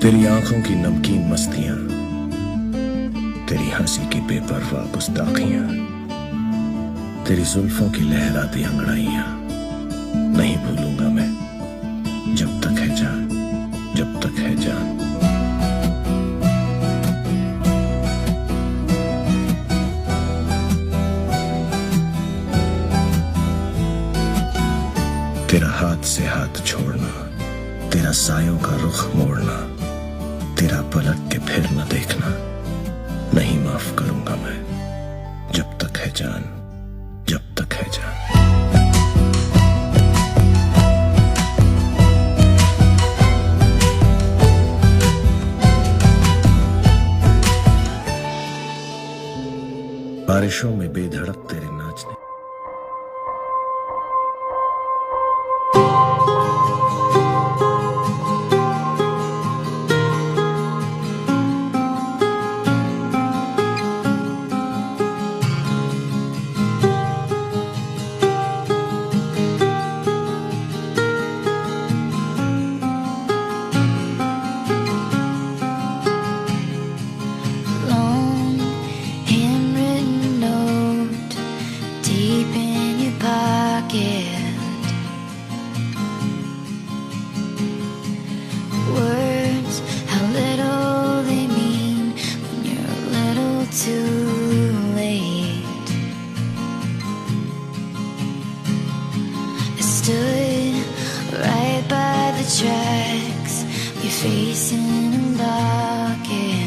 तेरी आंखों की नमकीन मस्तियां, तेरी हंसी की बेपरवाह गुस्ताखियां, तेरी जुल्फों की लहराती अंगड़ाइयां नहीं भूलूंगा मैं, जब तक है जान, जब तक है जान। तेरा हाथ से हाथ छोड़ना, तेरा सायों का रुख मोड़ना, तेरा पलट के फिर न देखना नहीं माफ करूंगा मैं, जब तक है जान, जब तक है जान। बारिशों में बेधड़क तेरे नाचने, words, how little they mean when you're a little too late. I stood right by the tracks, we're facing and blocking.